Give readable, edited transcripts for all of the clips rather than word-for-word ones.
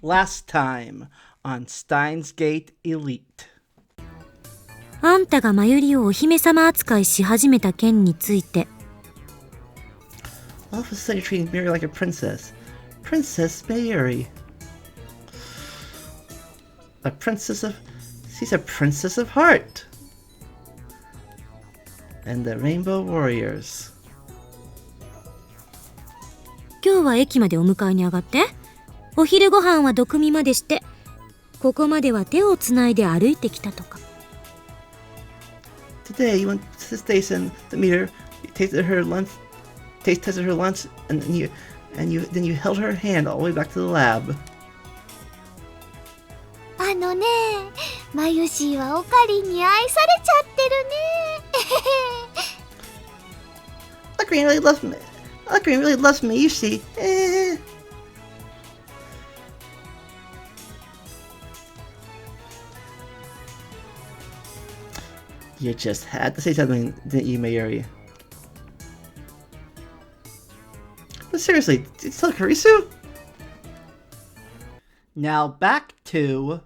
Last time on Steins Gate Elite. あんたがマユリをお姫様扱いし始めた件について。All of a sudden you're treating Mary like a princess. Princess Mayuri. A princess of... She's a princess of heart. And the Rainbow Warriors. 今日は駅までお迎えに上がって。お昼ご飯は毒味までして。ここまでは手をつないで歩いてきたとか。Today you went to the station to meet her. You tasted her lunch, tested her lunch, and then you held her hand all the way back to the lab. あのね、マユシーはオカリンに愛されちゃってるね。Green really loves me. Green really loves me, you see. You just had to say something, didn't you, Mayuri? But seriously, did you tell Karisu? Now back to...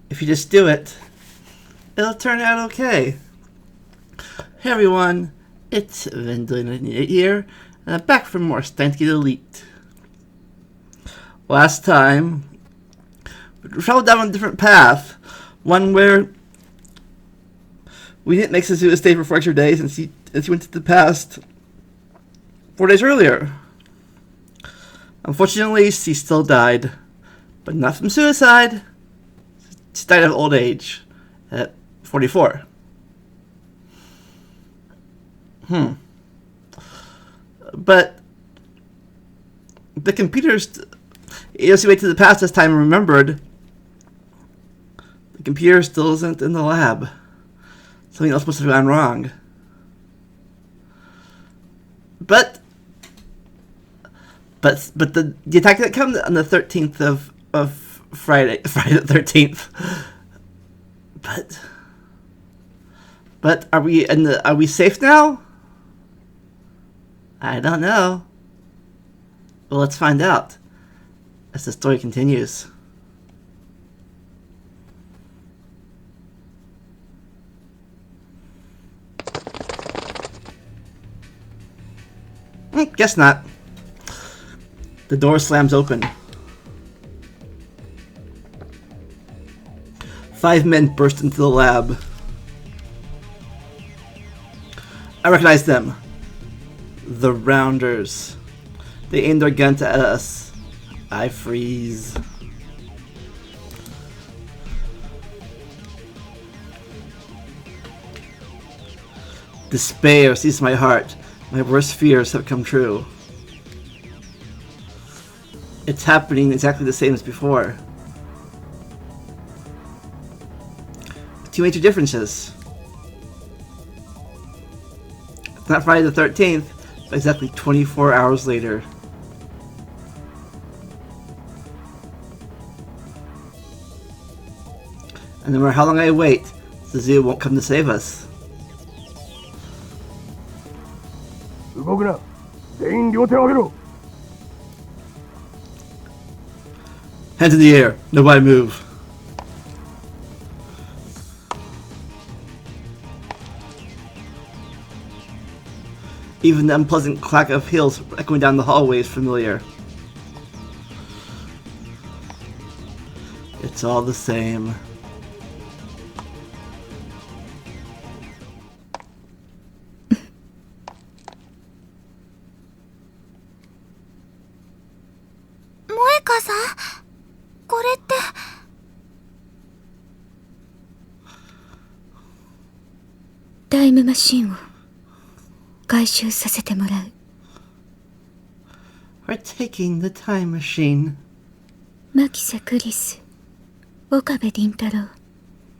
If you just do it, it'll turn out okay. Hey everyone, it's Vendlin here, and I'm back for more Steins Gate Elite. Last time, we traveled down a different path, one where we didn't make Suzuka stay for 4 extra days, and she went to the past 4 days earlier. Unfortunately, she still died, but not from suicide. She died of old age at 44. But the computers, she went to the past this time and remembered the computer still isn't in the lab. Something else must have gone wrong. But the attack that came on the 13th of Friday the 13th. But are we safe now? I don't know. Well, let's find out as the story continues. Guess not. The door slams open. 5 men burst into the lab. I recognize them. The Rounders. They aim their guns at us. I freeze. Despair seizes my heart. My worst fears have come true. It's happening exactly the same as before. Two major differences. It's not Friday the 13th, but exactly 24 hours later. And no matter how long I wait, the zoo won't come to save us. 動くな。全員両手を上げろ。 Hands in the air. Nobody move. Even the unpleasant clack of heels echoing down the hallway is familiar. It's all the same. Moekaさん、これって。タイムマシンを回収させてもらう。We're taking the time machine. 牧瀬クリス、岡部倫太郎、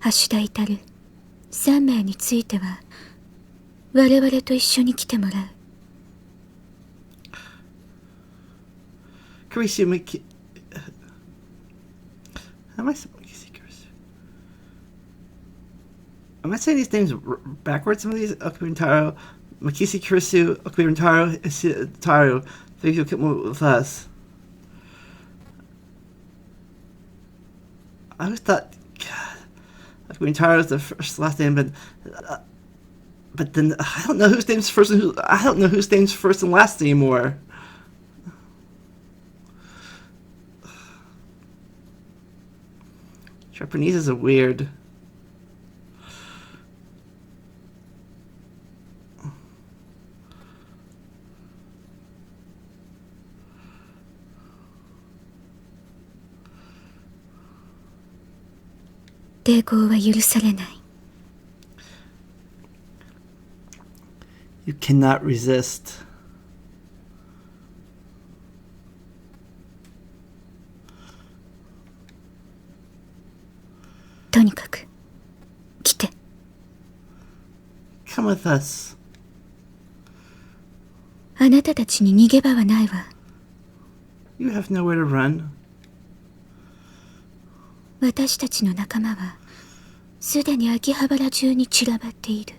橋田至。3名については我々と一緒に来てもらう。Kurisu Maki... How am I saying Kurisu? Am I saying these names backwards? Some of these? Okubintaro, Makisi Kurisu, Okubintaro, Taro. Thank you come with us. I always thought, God, Okubintaro is the first last name, but then I don't know whose name's first and I don't know whose name's first and last anymore. Japanese is a weird. You cannot resist. Come with us. あなたたちに逃げ場はないわ。You have nowhere to run. 私たちの仲間はすでに秋葉原中に散らばっている。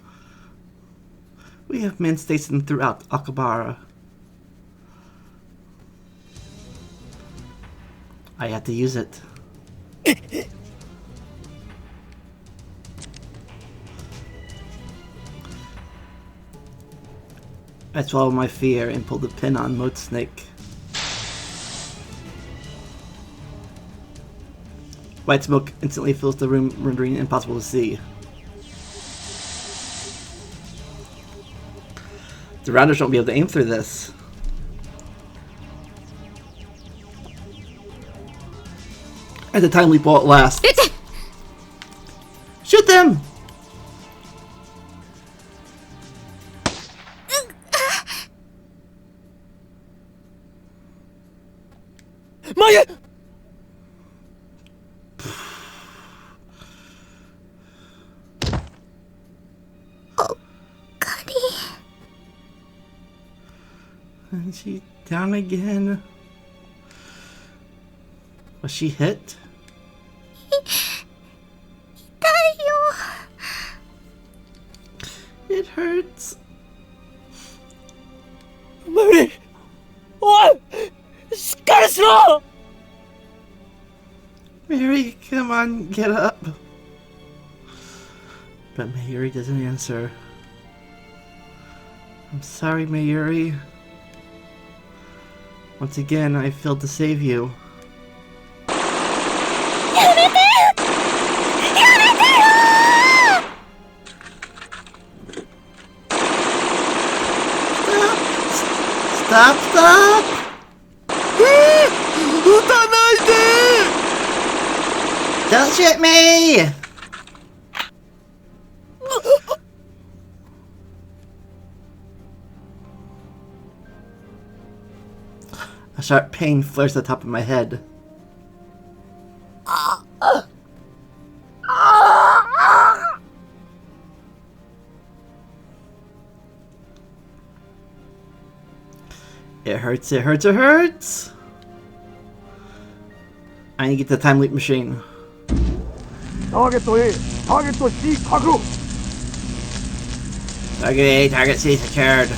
We have men stationed throughout Akihabara. I have to use it. I swallow my fear and pull the pin on Moat Snake. White smoke instantly fills the room, rendering it impossible to see. The rounders won't be able to aim through this. And the time leap will last. Shoot them! Maya! And she's down again. Was she hit? It hurts. Mary! What? Scarcelo! Mary, come on, get up. But Mayuri doesn't answer. I'm sorry, Mayuri. Once again, I failed to save you. Stop! Stop! Don't shoot me! A sharp pain flares to the top of my head. It hurts, it hurts, it hurts! I need to get the time leap machine. Target A, Target C 確保 Target A, Target C secured.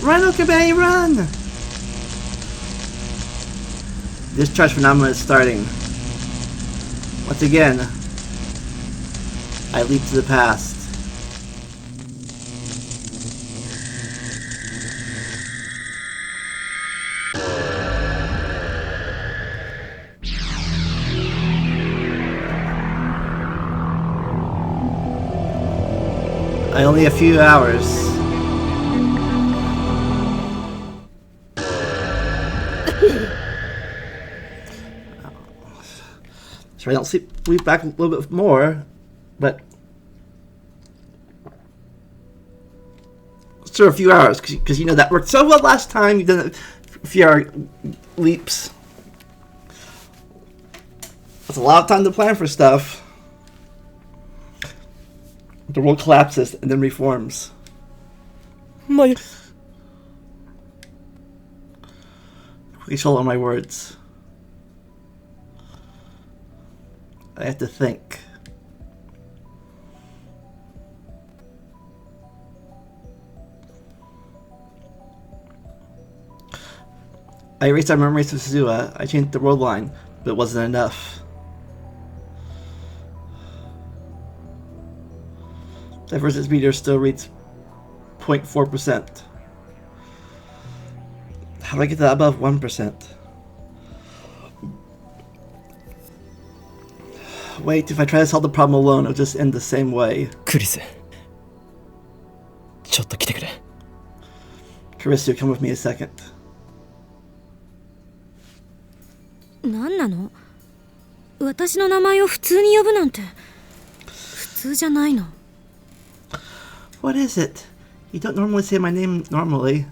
Rhino Kabay, run! Discharge phenomenon is starting. Once again, I leap to the past. Only a few hours. So I don't sleep back a little bit more, but sure, a few hours, because you know that worked so well last time. You've done it VR leaps. That's a lot of time to plan for stuff. The world collapses and then reforms. まゆ Control on my words. I have to think. I erased our memories of Suzua. I changed the world line, but it wasn't enough. Divergence meter still reads 0.4%. How do I get that above 1%? Wait, if I try to solve the problem alone, it'll just end the same way. クリスちょっと来てくれ Karisu, come with me a second. 何なの？私の名前を普通に呼ぶなんて普通じゃないの。What is it? You don't normally say my name normally.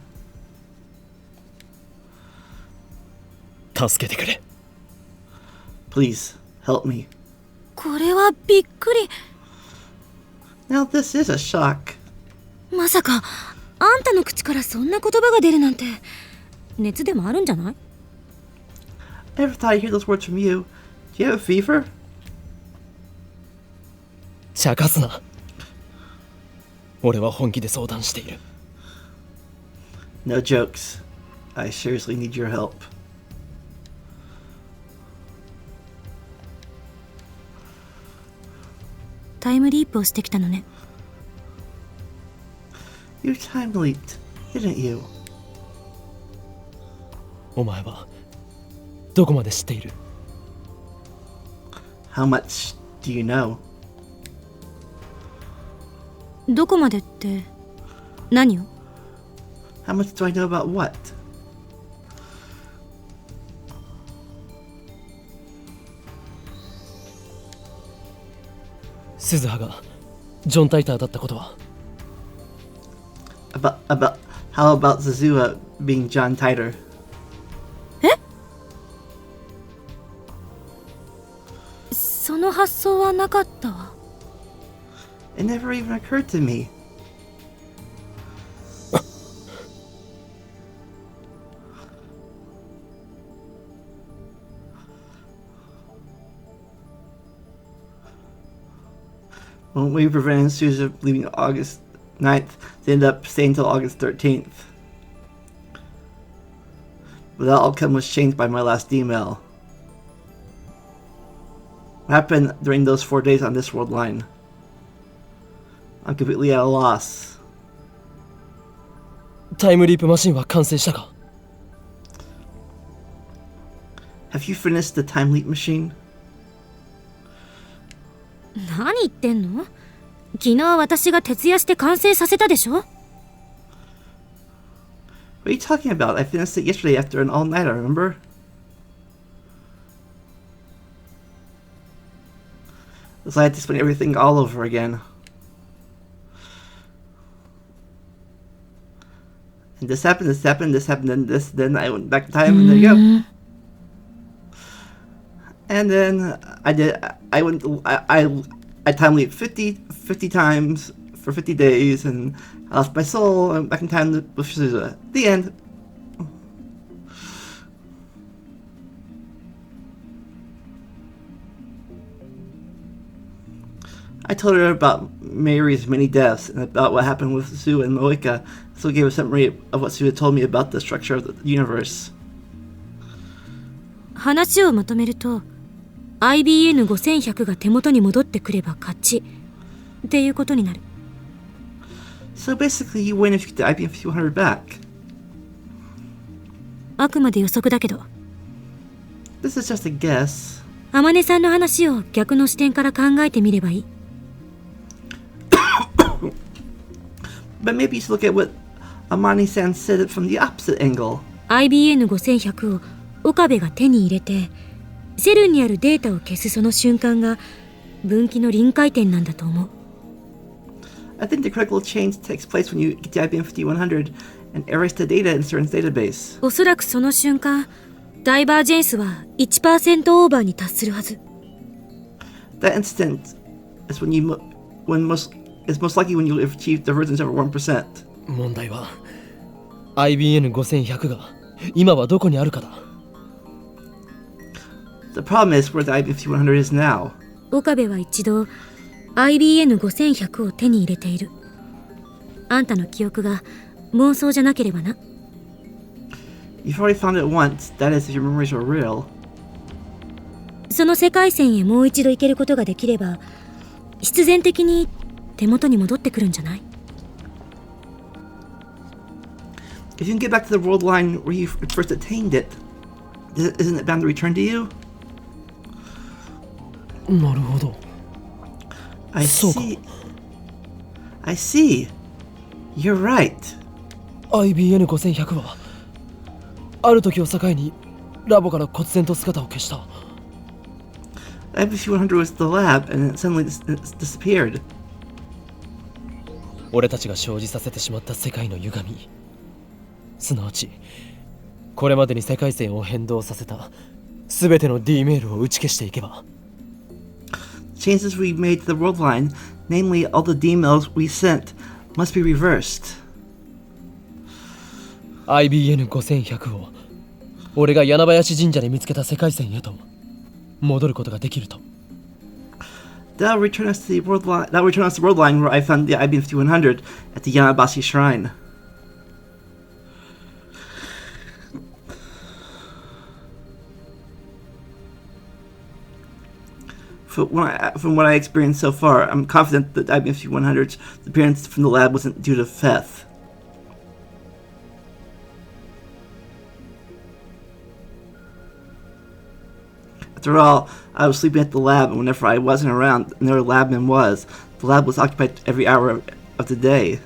助けてくれ Please, help me. これはびっくり。 Now this is a shock. まさかあんたの口からそんな言葉が出るなんて。熱でもあるんじゃない？ I never thought I'd hear those words from you. Do you have a fever? 茶化すな俺は本気で相談している No jokes. I seriously need your help. タイムリープをしてきたのね。 You time leaped, didn't you? お前はどこまで知っている How much do you know? どこまでって何を？ How much do I know about what? 鈴葉がジョン・タイターだったことは How about Zazua being John Titer? その発想はなかったわ。 It never even occurred to me. When we prevented Sousa leaving August 9th, they ended up staying until August 13th. But that outcome was changed by my last email. What happened during those 4 days on this world line? I'm completely at a loss. タイムリープマシンは完成したか Have you finished the time leap machine? 何言ってんの？昨日私が徹夜して完成させたでしょ？ What are you talking about? I finished it yesterday after an all-nighter, remember? So I had to explain everything all over again. And this happened, then this, then I went back in time, and there you go. And then I time leaped 50 times for 50 days, and I lost my soul, and went back in time with Shizuka. The end. I told her about Mary's many deaths and about what happened with Sue and Moika, so I gave a summary of what Sue had told me about the structure of the universe. 話をまとめると IBN5100 が手元に戻ってくれば勝ちっていうことになる。 So basically you win if you get the IBM5100 back. あくまで予測だけど This is just a guess. 天音さんの話を逆の視点から考えてみればいい。 But maybe you should look at what Amani-san said from the opposite angle. IBN5100 を岡部が手に入れてセルにあるデータを消すその瞬間が分岐の臨界点なんだと思う。 I think the critical change takes place when you get the IBM5100 and erase the data in CERN's database. おそらくその瞬間、ダイバージェンスは 1% オーバーに達するはず。That instant is is most likely when you achieve divergence over 1%. 問題は IBN5100 が今はどこにあるかだ。The problem is where the IBN5100 is now. 岡部は一度 IBN5100 を手に入れている。あんたの記憶が妄想じゃなければな。You've already found it once, that is if your memories are real. その世界線へもう一度行けることができれば、必然的に手元に戻ってくるんじゃない？ If you can get back to the world line where you first attained it, isn't it bound to return to you? なるほど。I そうか。 I see. You're right. IBN5100 はある時を境にラボから忽然と姿を消した。IBN5100 was the lab and it suddenly disappeared. 俺たちが生じさせてしまった世界の歪み、すなわちこれまでに世界線を変動させた全ての D メールを打ち消していけば、 Changes we made to the world line, namely all the D-mails we sent, must be reversed. IBN5100 を俺が柳林神社で見つけた世界線へと戻ることができると。That'll return us to the world line. That'll return us to the world line where I found the IBN5100 at the Yanabashi Shrine. From what I experienced so far, I'm confident that IBN5100's appearance from the lab wasn't due to theft. After all, I was sleeping at the lab, and whenever I wasn't around, another labman was. The lab was occupied every hour of the day.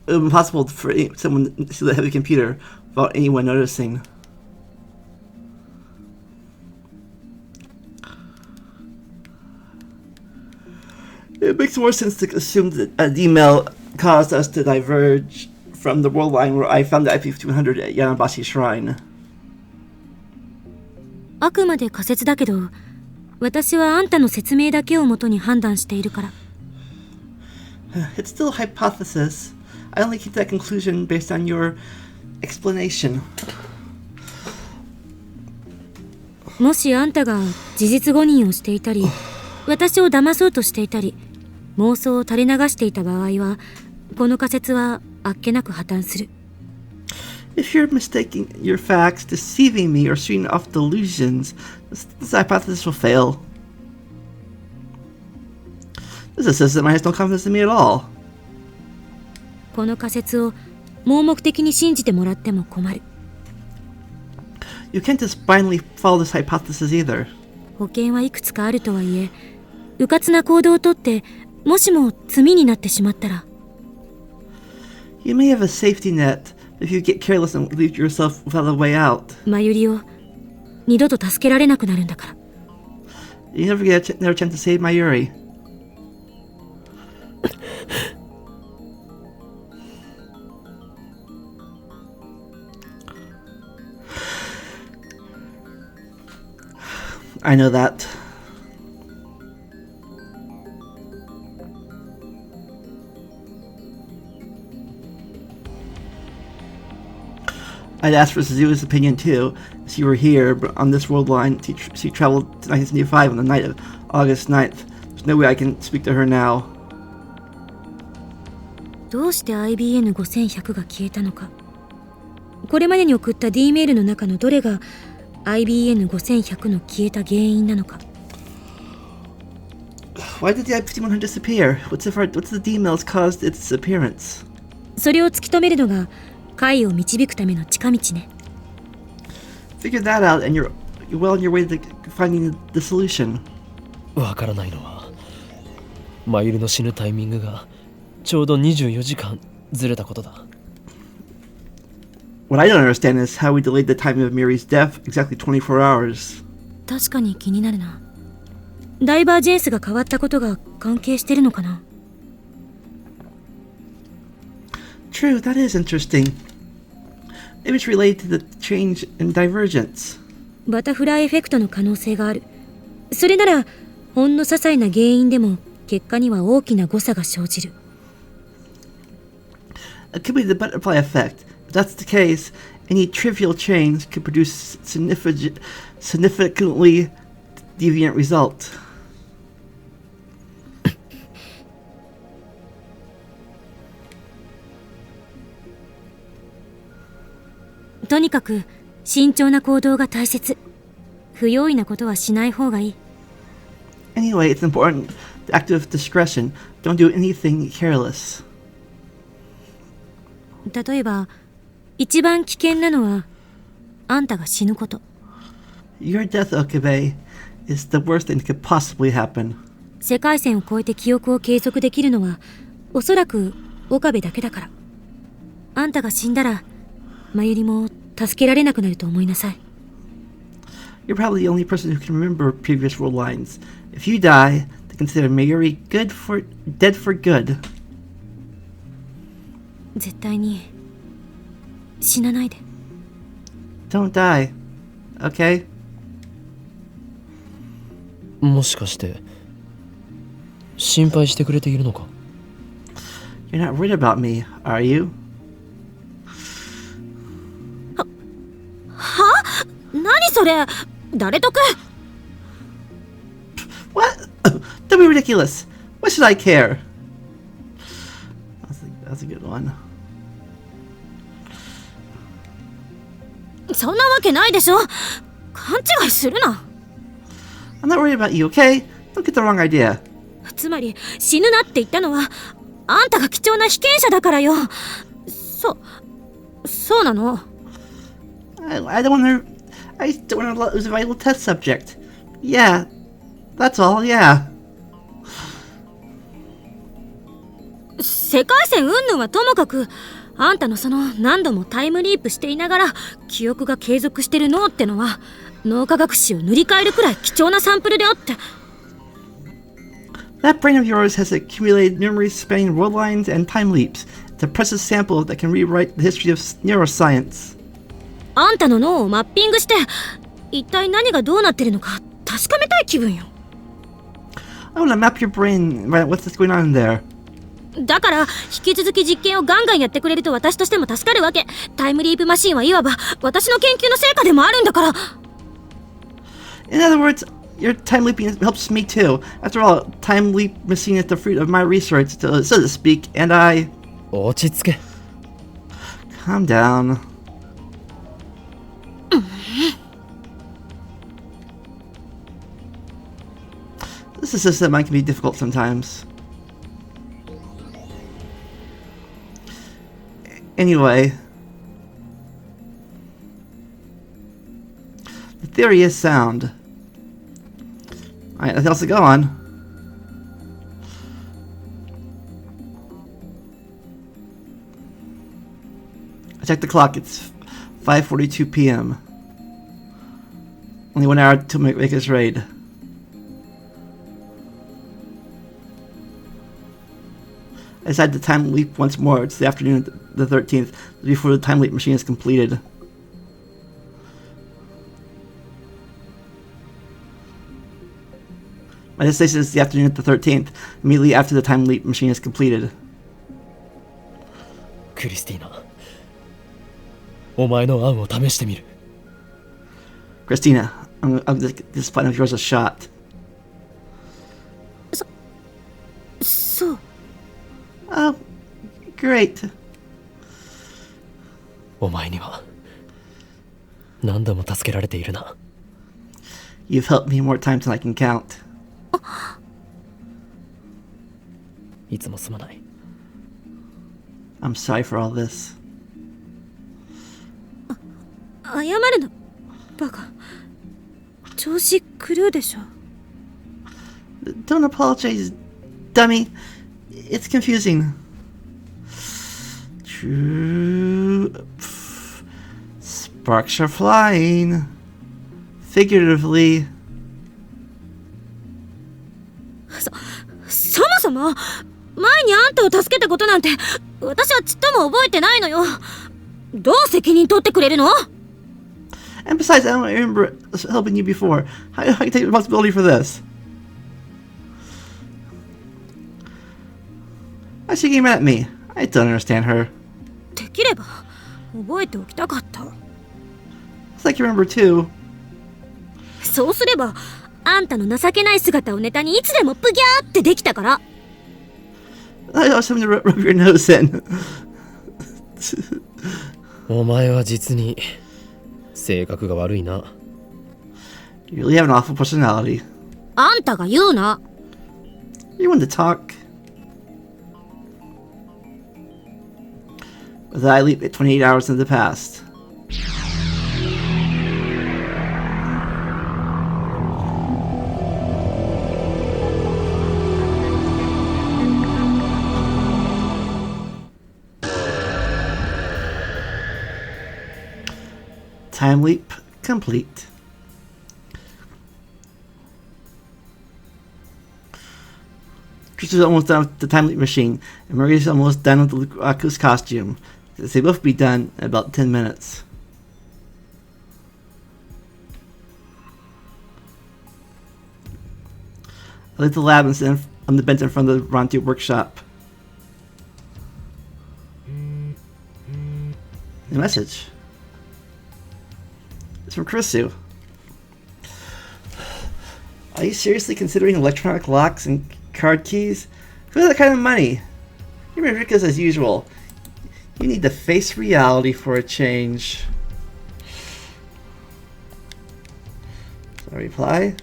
It would be impossible for someone to see the heavy computer without anyone noticing. It makes more sense to assume that an email caused us to diverge from the world line where I found the IP-5100 at Yanabashi Shrine. あくまで仮説だけど、私はあんたの説明だけをもとに判断しているから。It's still a hypothesis. I only came to that conclusion based on your explanation. もしあんたが事実誤認をしていたり、私を騙そうとしていたり、妄想を垂れ流していた場合は、この仮説はあっけなく破綻する。If you're mistaking your facts, deceiving me, or shooting off delusions, this hypothesis will fail. This assistant has no confidence in me at all. この仮説を盲目的に信じてもらっても困る。You can't just blindly follow this hypothesis either. 保険はいくつかあるとはいえ、迂闊な行動をとって、もしも罪になってしまったら。You may have a safety net if you get careless and leave yourself without a way out. マユリを二度と助けられなくなるんだから。You never get never chance to save Mayuri. I know that. I'd ask for Suzuka's opinion too, if she were here, but on this world line, she traveled to 1975 on the night of August 9th. There's no way I can speak to her now. どうして IBN5100 が消えたのか。これまでに送った D メールの中のどれが IBN5100 の消えた原因なのか。Why did the IP-5100 disappear? What's the D-mails caused its disappearance? それを突き止めるのが解を導くための近道ね。Figure that out and you're well on your way to finding the solution. わからないのはマユリの死ぬタイミングがちょうど24時間ずれたことだ。What I don't understand is how we delayed the time of Miri's death exactly 24 hours. 確かに気になるな。ダイバージェンスが変わったことが関係してるのかな。 True, that is interesting. Maybe it's related to the change in divergence. バタフライエフェクトの可能性がある。それならほんの些細な原因でも結果には大きな誤差が生じる。 It could be the butterfly effect. If that's the case, any trivial change could produce significantly deviant result. とにかく慎重な行動が大切。不用意なことはしない方がいい。 Anyway, it's important to act with discretion. Don't do anything careless. 例えば一番危険なのはあんたが死ぬこと。 Your death, Okabe, is the worst thing that could possibly happen. 世界線を越えて記憶を継続できるのはおそらく岡部だけだから。あんたが死んだら真由里も助けられなくなると思いなさい。 You're probably the only person who can remember previous world lines. If you die, they consider Mayuri dead for good. 絶対に死なないで。 Don't die, okay? もしかして心配してくれているのか。 You're not worried about me, are you? 何それ、誰得。 What? Don't be ridiculous. What should I care? That's a good one. そんなわけないでしょ。勘違いするな。 I'm not worried about you, okay? Don't get the wrong idea. つまり死ぬなって言ったのはあんたが貴重な被験者だからよ。そうなの。 I don't want to lose a valuable test subject. Yeah, that's all, yeah. 世界線云々はともかく、あんたのその何度もタイムリープしていながら記憶が継続してる脳ってのは脳科学史を塗り替えるくらい貴重なサンプルであって。 That brain of yours has accumulated memories spanning world lines and time leaps. It's a precious sample that can rewrite the history of neuroscience. あんたの脳をマッピングして一体何がどうなってるのか確かめたい気分よ。 I want to map your brain, right? What's going on in there? だから引き続き実験をガンガンやってくれると私としても助かるわけ。タイムリープマシンはいわば私の研究の成果でもあるんだから。 In other words, your time leaping helps me too. After all, time leap machine is the fruit of my research, so to speak, and I... 落ち着け。 Calm down. This assistant might can be difficult sometimes. Anyway, the theory is sound. Alright, nothing else to go on. I checked the clock, it's 5:42 p.m. Only 1 hour to make this raid. I decided to time leap once more. It's the afternoon of the 13th, before the time leap machine is completed. My destination is the afternoon of the 13th, immediately after the time leap machine is completed. クリスティーナ、お前の案を試してみる。 Christina, I'm gonna give this plan of yours a shot. そう。 Oh, great. お前には何度も助けられているな。 You've helped me more times than I can count. いつもすまない。 I'm sorry for all this. 謝るなバカ。調子狂うでしょ。 Don't apologize, dummy. It's confusing. True. Sparks are flying. Figuratively. そたを助けたことなんて私はちっとも覚えてないのよ。どう責任取ってくれるの？ And besides, I don't remember helping you before. How can I take responsibility for this? Why is she getting mad at me? I don't understand her. できれば覚えておきたかった。 It's like you remember too. そうすればあんたの情けない姿をネタにいつでもプギャーってできたから。 I was something to rub your nose in. お前は実に性格が悪いな。 You really have an awful personality. あんたが言うな。 You want to talk. With I leap at 28 hours into the past. Time leap complete. Chris is almost done with the time leap machine, and Marie's almost done with the Lukaku's costume. They both be done in about 10 minutes. I leave the lab and sit on the bench in front of the Ronti workshop. A message. It's from Chrisu. Are you seriously considering electronic locks and card keys? Who has that kind of money? You're ridiculous as usual. You need to face reality for a change. So I reply.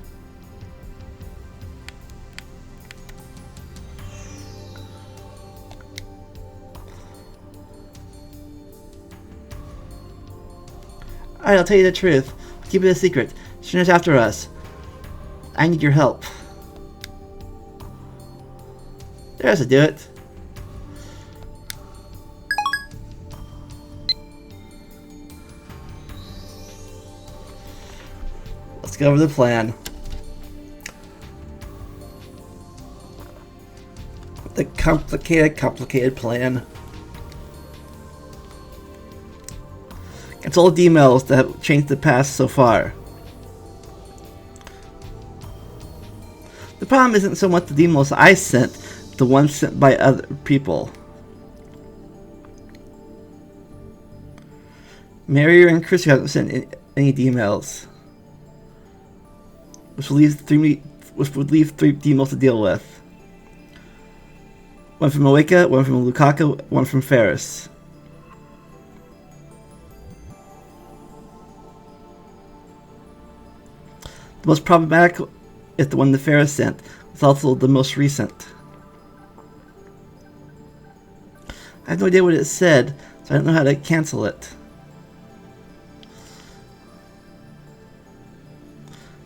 Alright, I'll tell you the truth. Keep it a secret. Shina's after us. I need your help. There's to do it. Let's go over the plan. The complicated plan. It's all the emails that have changed the past so far. The problem isn't so much the emails I sent, the ones sent by other people. Mary and Chris haven't sent any emails, which would leave three emails to deal with. One from Moeka, one from Lukaku, one from Ferris. The most problematic is the one the Ferris sent. It's also the most recent. I have no idea what it said, so I don't know how to cancel it.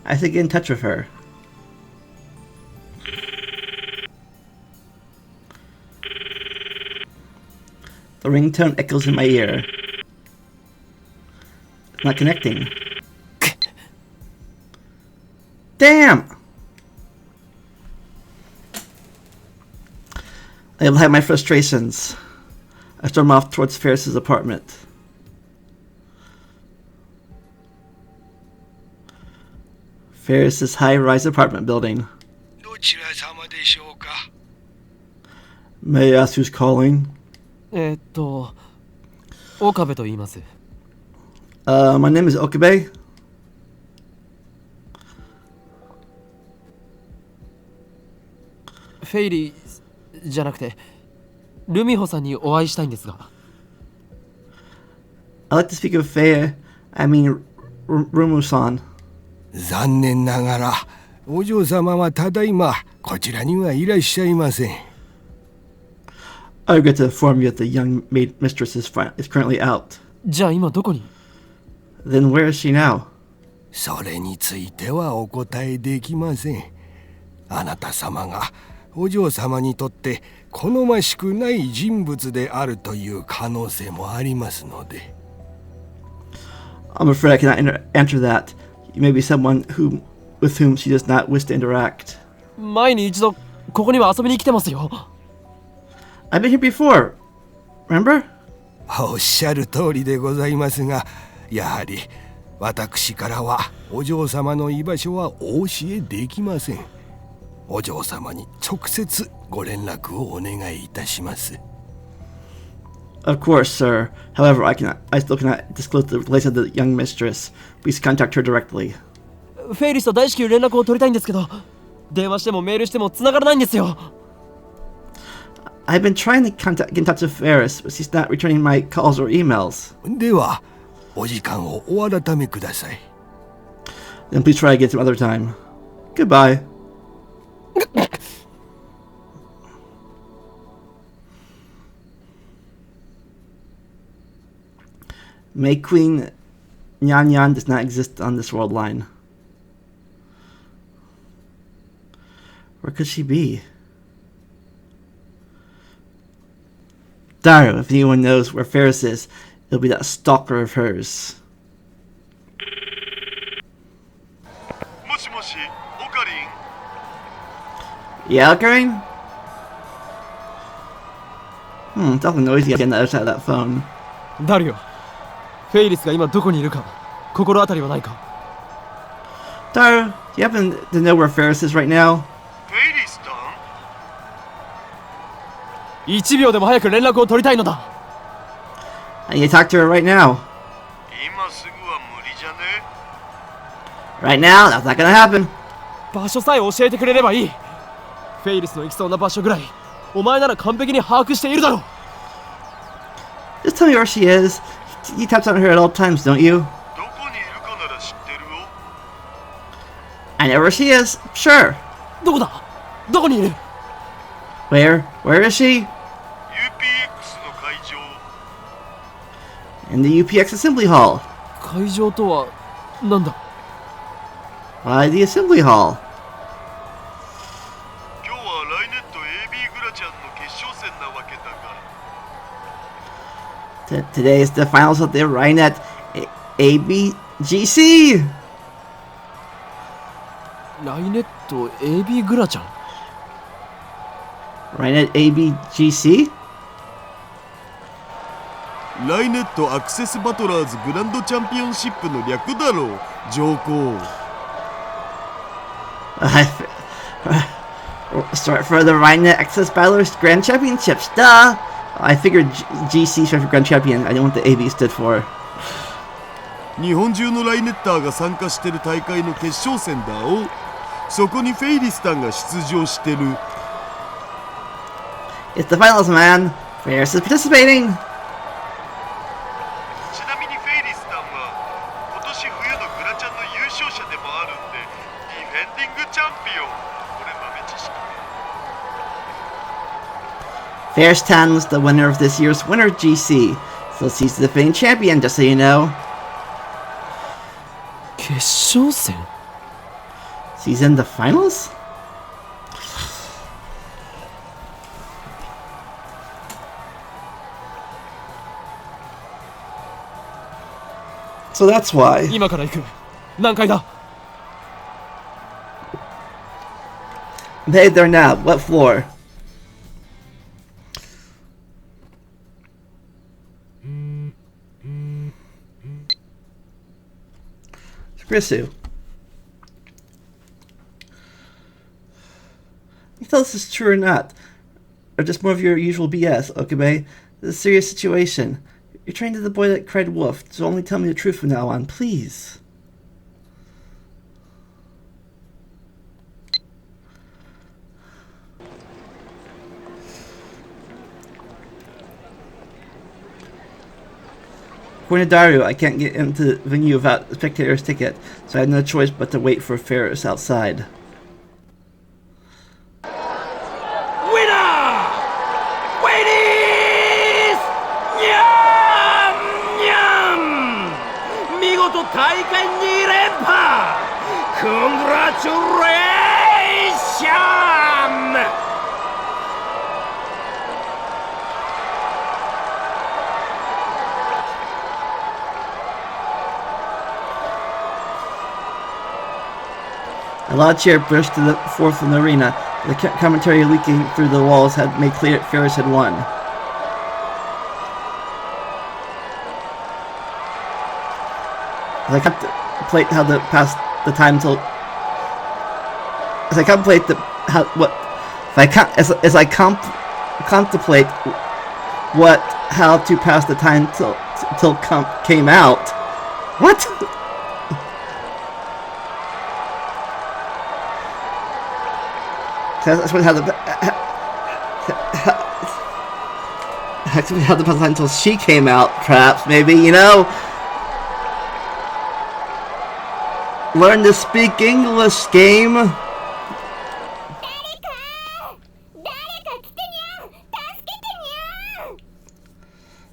I have to get in touch with her. The ringtone echoes in my ear. It's not connecting. Damn! I will hide my frustrations. I storm off towards Ferris's apartment. Ferris's high-rise apartment building. May I ask who's calling? 岡部と言います。My name is Okabe. フェイリーじゃなくてルミホさんにお会いしたいんですが。I'd like to speak of Faye. I mean, Rumu-san. 残念ながらお嬢様はただいまこちらにはいらっしゃいません。I regret to inform you that the young maid mistress is currently out. じゃあ今どこに？ Then where is she now? それについてはお答えできません。あなた様がお嬢様にとって好ましくない人物であるという可能性もありますので。I'm afraid I cannot answer that. You may be someone with whom she does not wish to interact. 前に一度ここには遊びに来てますよ。I've been here before. Remember? おっしゃる通りでございますが、やはり私からはお嬢様の居場所はお教えできません。お嬢様に直接ご連絡をお願いいたします。Of course, sir. However, I still cannot disclose the place of the young mistress. Please contact her directly. フェイリスと大至急連絡を取りたいんですけど、電話してもメールしても繋がらないんですよ。I've been trying to get in touch with Ferris, but she's not returning my calls or emails. では、お時間をお改めください。Then please try again some other time. Goodbye. May Queen Nyan Nyan does not exist on this world line. Where could she be? Daru, if anyone knows where Ferris is, it'll be that stalker of hers. もしもし、オカリン。 Yeah, Ocarine? It's awfully noisy on the other side of that phone. ダリオ、フェイリスが今どこにいるか心当たりはないか。 Daru, do you happen to know where Ferris is right now? フェイリスタン1秒でも早く連絡を取りたいのだ。 I need to talk to her right now. 今すぐは無理じゃね。 Right now? That's not gonna happen. 場所さえ教えてくれればいい。フェイリスの行きそうな場所ぐらいお前なら完璧に把握しているだろう。 Just tell me where she is. You taps on her at all times, don't you? どこにいるかなら知ってるよ。 I know where she is. Sure. どこだ？どこにいる？ Where? Where is she? UPX の会場。 In the UPX Assembly Hall. 会場とはなんだ？ Why the Assembly Hall? 今日はライネット AB グラちゃんの決勝戦なわけだが。 Today is the finals of the Rhinet ABGC. ライネット AB グラちゃん。 Rhinet ABGC? ライネットアクセスバトラーズグランドチャンピオンシップの略だろう、上皇。 Start for the Rhinet Access Battlers Grand Championships. Duh! I figured GC stood for Grand Champion. I didn't know what the AB stood for. 日本中のライネッターが参加してる大会の決勝戦だお。そこにフェイリスタンが出場してる。 It's the finals, man. Ferris is participating. ちなみにフェイリスタンは今年冬のグラチャンの優勝者でもあるんで、ディフェンディングチャンピオン。これ豆知識。 Ferris Tan was the winner of this year's Winter GC. So he's the defending champion, just so you know. 決勝戦？ He's in the finals? So that's why. 今から行く。何階だ？ I'm headed there now. What floor? Grisu. You tell us this is true or not, or just more of your usual BS, Okabe. This is a serious situation. You're trained to the boy that cried wolf, so only tell me the truth from now on, please. According to Daru, I can't get into the venue without a spectator's ticket, so I had no choice but to wait for Ferris outside. Winner! Ladies! Nyam! Nyam! 見事大会2連覇 Congratulations! A loud cheer burst to the forth from the arena. The commentary leaking through the walls had made clear Ferris had won. As I contemplate how to pass the time till, as I contemplate the how what, as I contemplate what how to pass the time till came out. What? That's what how the pass the time until she came out. Perhaps, maybe, you know. Learn to speak English, game.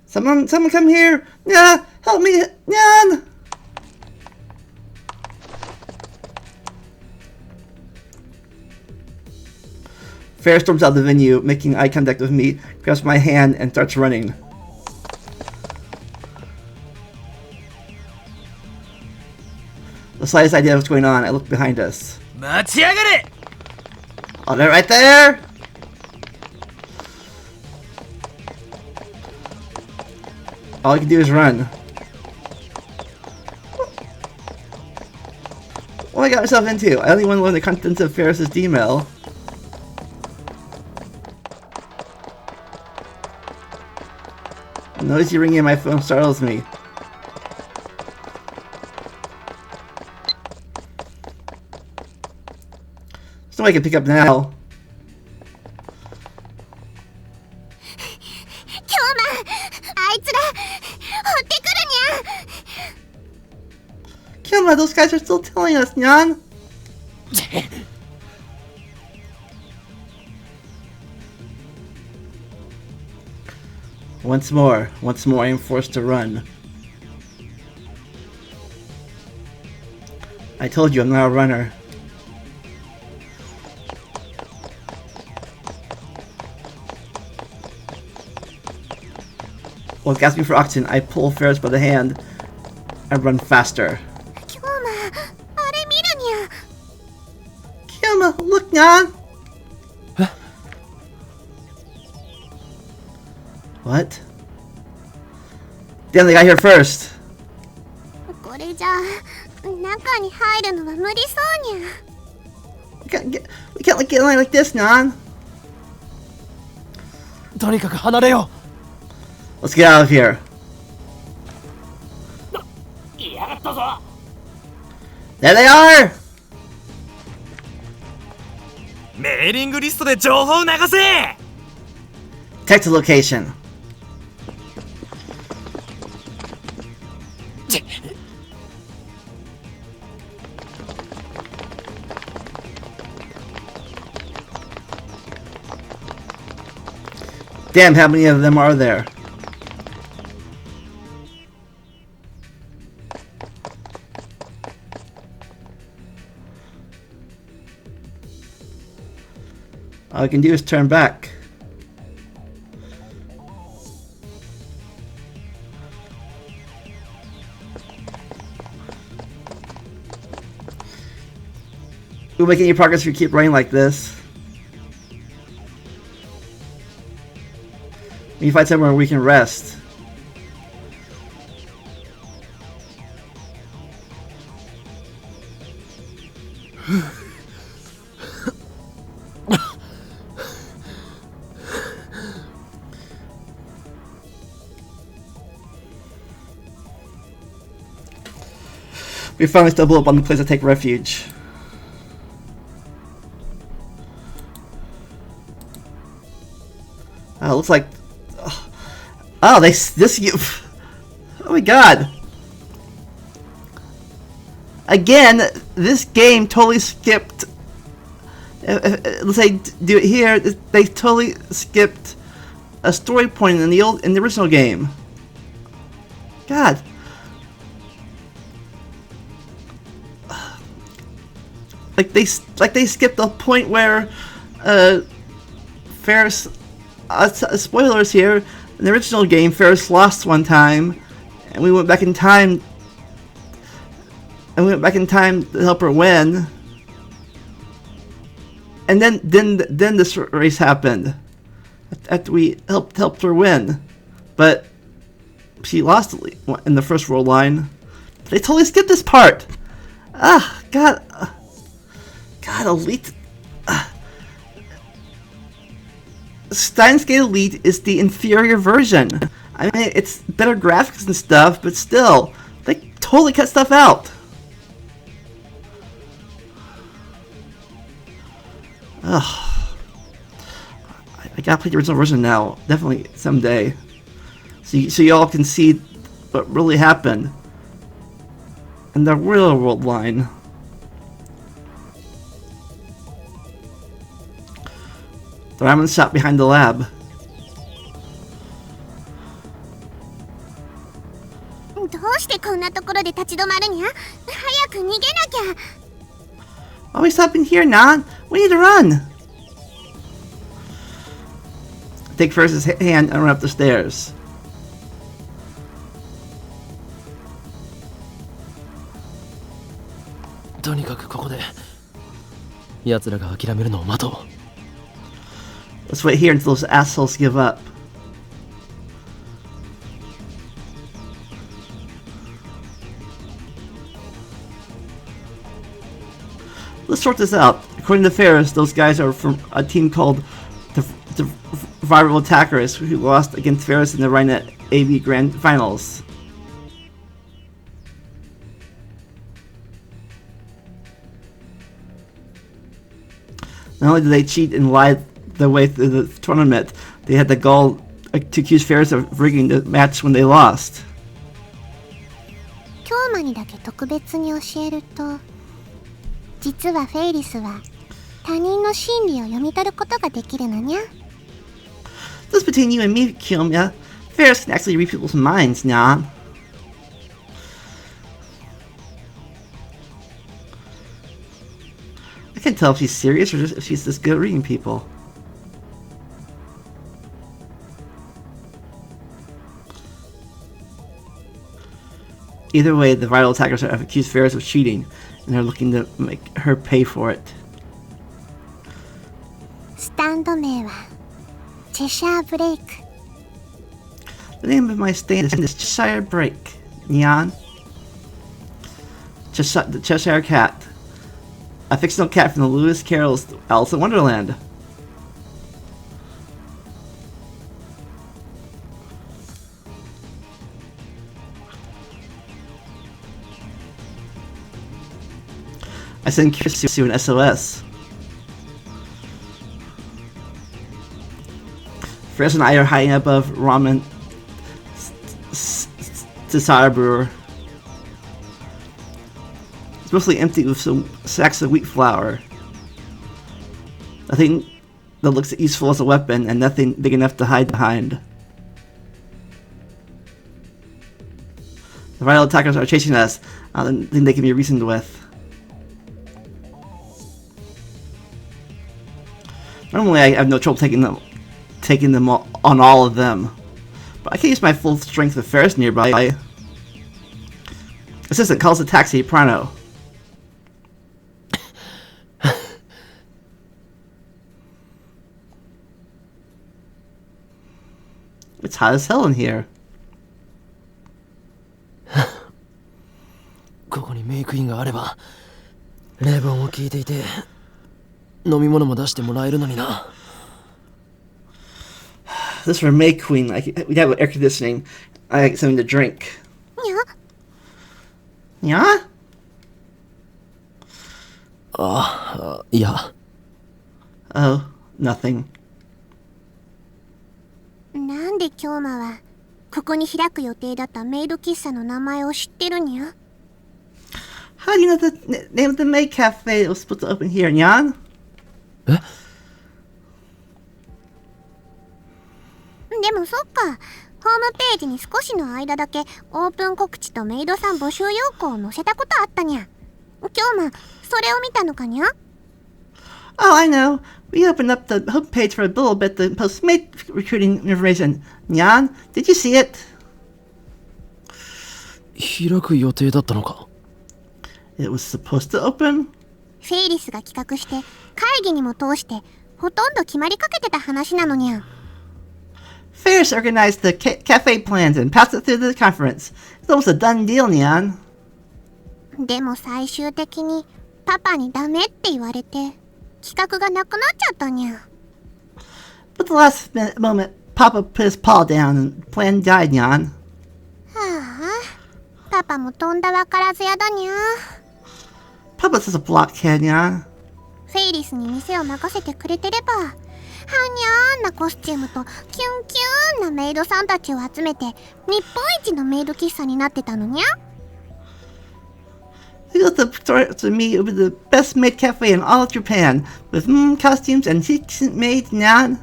Someone come here. Yeah, help me, Nyan. Fair storms out of the venue, making eye contact with me, grabs my hand, and starts running. The slightest idea of what's going on, I look behind us. Oh, they're right there! All I can do is run. What I got myself into? I only want to learn the contents of Ferris's D-mail. The noisy ringing in my phone startles me. There's no way I can pick up now. Kilma, those guys are still telling us, Nyan. Once more I am forced to run. I told you I'm not a runner. While gasping for oxygen, I pull Ferris by the hand and run faster. Kilma, look, Nyan! What? Damn, they got here first. We can't get in line like this, Nyan. Let's get out of here. There they are! Text the location. Damn, how many of them are there? All I can do is turn back. We'll make any progress if we keep running like this. We need to find somewhere where we can rest. We finally stumble upon the place to take refuge. Looks like. Oh, this. Oh my god! Again, this game totally skipped. Let's say do it here. They totally skipped a story point in the original game. God. Like they skipped the point where Ferris. Spoilers here. In the original game, Ferris lost one time, and we went back in time. And we went back in time to help her win. And then this race happened. After we helped her win. But she lost in the first world line. They totally skipped this part. God, Elite. Steins Gate Elite is the inferior version. I mean, it's better graphics and stuff, but still, they totally cut stuff out. Ugh. I gotta play the original version now, definitely someday, so y'all can see what really happened in the real world line. The ramen shop behind the lab. どうしてこんなところで立ち止まるにゃ？早く逃げなきゃ。Why are we stopping here, Nan? We need to run. Take Ferris's hand and run up the stairs. とにかくここで奴らが諦めるのを待とう。 Let's wait here until those assholes give up. Let's sort this out. According to Ferris, those guys are from a team called the Rival Attackers, who lost against Ferris in the Rhinet AV Grand Finals. Not only did they cheat and lie their way through the tournament, they had the gall to accuse Ferris of rigging the match when they lost. 京馬にだけ特別に教えると、実はフェイリスは他人の心理を読み取ることができるのにゃ。This between you and me, Kilmia. Ferris can actually read people's minds, Nyan. I can't tell if she's serious or just if she's just good at reading people. Either way, the Vital Attackers have accused Ferris of cheating, and they're looking to make her pay for it. スタンド名はチェシャーブレイク。 The name of my stand is Cheshire Break, Nyan. The Cheshire Cat. A fictional cat from the Lewis Carroll's Alice in Wonderland. I sent Kirsu an SOS. Ferris and I are hiding above Ramen Tsara Brewer. It's mostly empty with some sacks of wheat flour. Nothing that looks useful as a weapon, and nothing big enough to hide behind. The Vital Attackers are chasing us. I don't think they can be reasoned with. Normally I have no trouble taking them on all of them. But I can't use my full strength with Ferris nearby. Assistant calls a taxi, Prano. It's hot as hell in here. ここにメイクインがあれば冷房も効いていて飲み物も出してもらえるのにな。 This is for May Queen. We have air conditioning. I get something to drink. にゃ Yeah? ああ、いや。 Oh, nothing. なんで京馬はここに開く予定だったメイド喫茶の名前を知ってるにゃ？ How do you know the name of the May Cafe that was supposed to open here, Nyan? え？ でもそっか、ホームページに少しの間だけオープン告知とメイドさん募集要項を載せたことあったにゃ。京馬、それを見たのかにゃ？ Oh, I know. We opened up the homepage for a little bit to post mate recruiting information. Nyan, did you see it? 開く予定だったのか？ It was supposed to open? フェイリスが企画して会議にも通してほとんど決まりかけてた話なのにゃ。Ferris organized the cafe plans and passed it through the conference. It's almost a done deal, Nyan. でも最終的にパパにダメって言われて企画がなくなっちゃったにゃ。But the last moment, Papa put his paw down and the plan died, Nyan. はあ、パパもとんだわからずやだにゃ。Papa's just a blockhead, Nyan. フェイリスに店を任せてくれてれば、はにゃーんなコスチュームとキュンキューンなメイドさんたちを集めて日本一のメイド喫茶になってたのにゃ。He goes to me, it was the best made cafe in all of Japan, with costumes and decent maids, Nyan.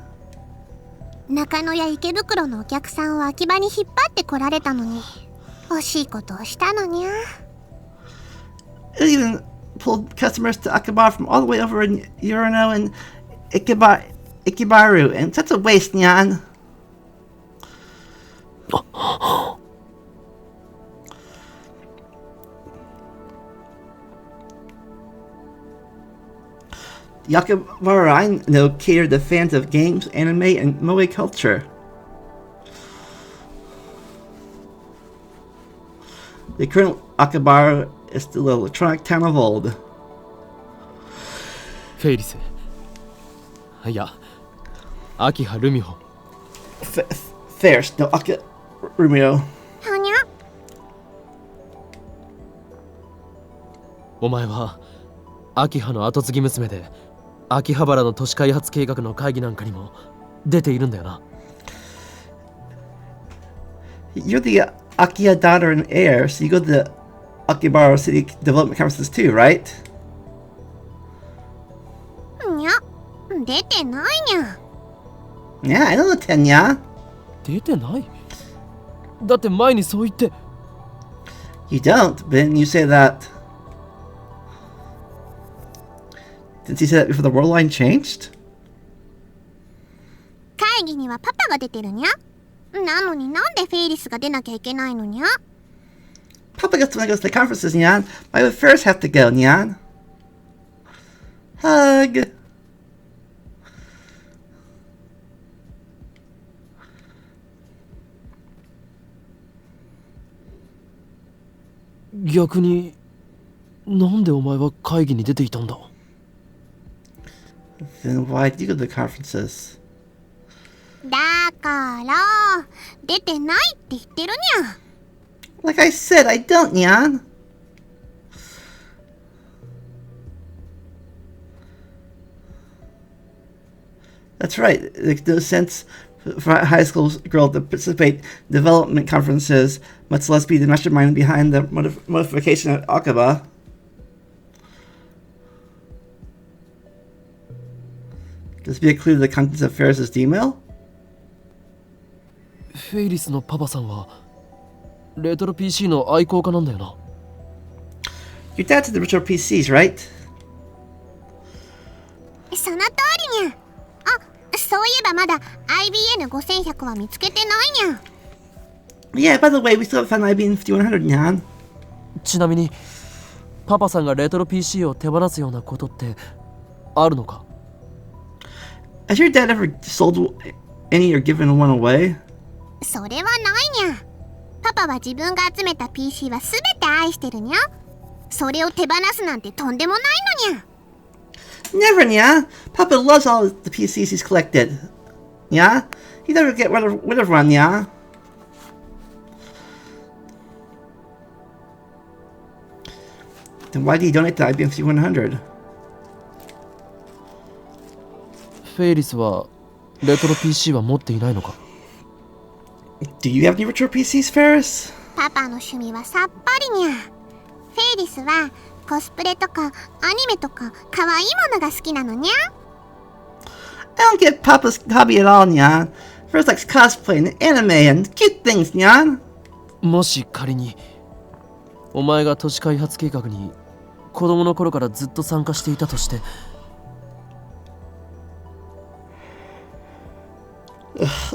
中野や池袋のお客さんを秋葉に引っ張ってこられたのに、惜しいことをしたのにゃ。It even pulled customers to Akihabara from all the way over in Urano and Ikibaru, and such a waste, Nyan. The Akihabara I know cater to fans of games, anime, and moe culture. The current Akihabara is still the electronic town of old. フェイリス、いや、秋葉ルミホ。Ferris, no, Rumio. はにゃ。お前は秋葉の後継ぎ娘で秋葉原の都市開発計画の会議なんかにも出ているんだよな。You're the Akiya daughter and heir, so you go to the Akihabara City Development Conferences too, right? にゃ、出てないにゃ。Yeah, I know the Tenya. 出てない。だって前にそう言って。You don't, but then you say that. Didn't you say that before the world line changed? 会議にはパパが出てるにゃ。なのになんでフェイリスが出なきゃいけないのにゃ。Papa gets when I goes to the conferences, Nyan. Why would Ferris have to go, Nyan? Hug. 逆になんでお前は会議に出ていたんだ。 Then why did you go to the conferences? だから出てないって言ってるにゃ。Like I said, I don't, Nyan. That's right. It makes no sense for a high school girl to participate in development conferences, much less be the mastermind behind the modification of Akiba. Does this be a clue to the contents of Ferris's email? フェイリスのパパさんはレトロ PC の愛好家なんだよな。Your dad's into retro PCs, right? その通りにゃ。あ、そういえばまだ IBN5100 は見つけてないにゃ。Yeah, by the way, we still haven't found IBM 5100, Nyan. ちなみにパパさんがレトロ PC を手放すようなことってあるのか。 Has your dad ever sold any or given one away? それはないにゃ。パパは自分が集めた PC はすべて愛してるにゃ。それを手放すなんてとんでもないのにゃ。Never, Nya. Papa loves all the PCs he's collected. Nya? He'd never get rid of one, Nya. Then why did he donate to IBM 5100? フェイリスはレトロ PC は持っていないのか。 Do you have any retro PCs, Ferris? パパの趣味はさっぱりにゃ。フェイリスはコスプレとかアニメとか可愛いものが好きなのにゃ。I don't get Papa's hobby at all, Nyan. Ferris likes cosplay and anime and cute things, Nyan. もし仮にお前が都市開発計画に子供の頃からずっと参加していたとして。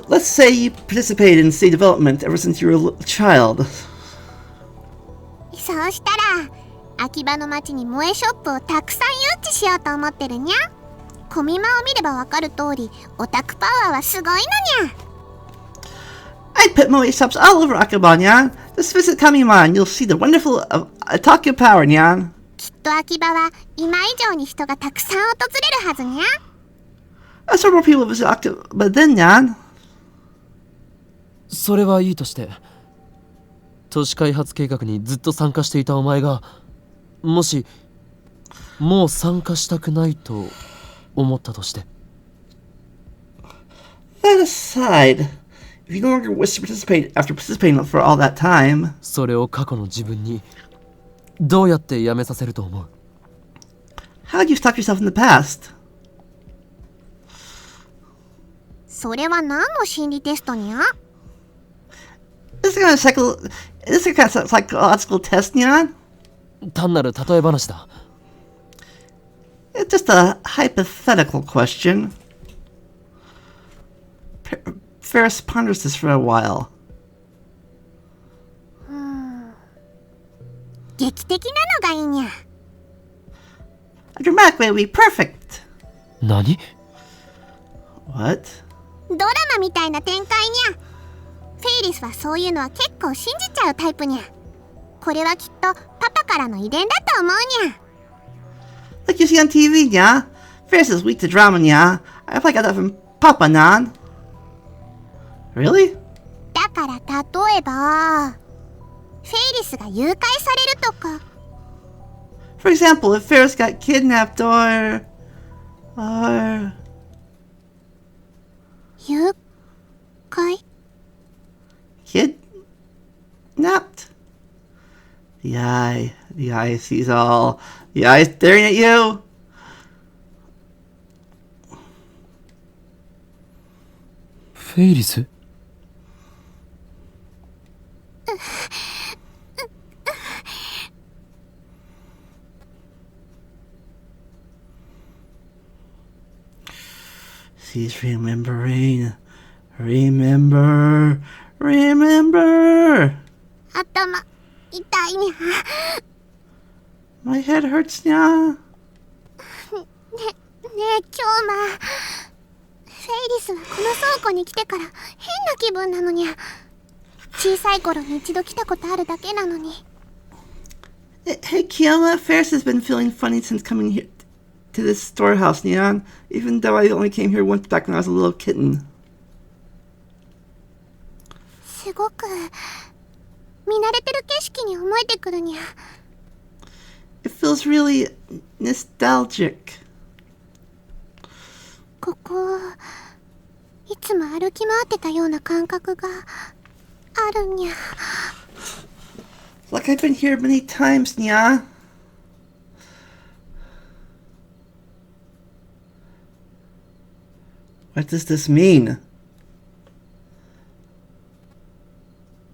Let's say you participated in city development ever since you were a child. そうしたら秋葉の街に萌えショップをたくさん誘致しようと思ってるにゃ。コミマを見ればわかる通り、オタクパワーはすごいのにゃ。I'd put Moe shops all over Akiba, Nyan. Just visit Kamima and you'll see the wonderful Otaku power, Nyan. きっと秋葉は今以上に人がたくさん訪れるはずにゃ。Several people visit Akiba then, Nyan. それはいいとして、都市開発計画にずっと参加していたお前が、もしもう参加したくないと思ったとして。 That aside, if you no longer wish to participate after participating for all that time, それを過去の自分にどうやってやめさせると思う？ how did you stop yourself in the past? それは何の心理テストにゃ？ This is a kind of psychological test, Nyan. 単なる例え話だ。 It's just a hypothetical question. Ferris ponders this for a while. 劇的なのがいいにゃ。A dramatic way would be perfect. 何？ What? ドラマみたいな展開にゃ。フェイリスはそういうのは結構信じちゃうタイプにゃ。これはきっとパパからの遺伝だと思うにゃ。Like you see on TV, yeah? Ferris is weak to drama, yeah? I probably got that from Papa, Nan. Really? だから例えばフェイリスが誘拐されるとか。 For example, if Ferris got kidnapped or... 誘拐？ Kidnapped? The eye sees all. The eye is staring at you. フェイリス？ She's remembering. Remember. 頭痛いにゃ。 My head hurts, nya. ねえ京馬、フェイリスはこの倉庫に来てから変な気分なのにゃ。小さい頃に一度来たことあるだけなのに。 Hey, Kioma, Ferris has been feeling funny since coming here to this storehouse, Neon. Even though I only came here once back when I was a little kitten. すごく見慣れてる景色に思えてくるにゃ。 It feels really nostalgic. ここいつも歩き回ってたような感覚があるにゃ。 Like I've been here many times, Nya. What does this mean?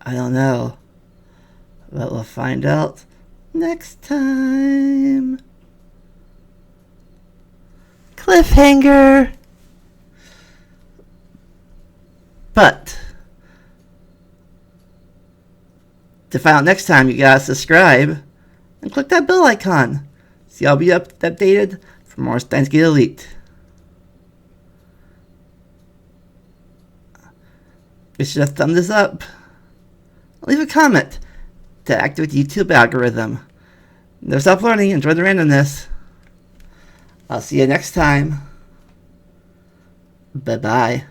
I don't know. But we'll find out next time. Cliffhanger! But to find out next time, you gotta subscribe and click that bell icon. So y'all be updated for more Steins Gate Elite. Be sure to thumb this up. Leave a comment to activate the YouTube algorithm. Never stop learning. Enjoy the randomness. I'll see you next time. Bye-bye.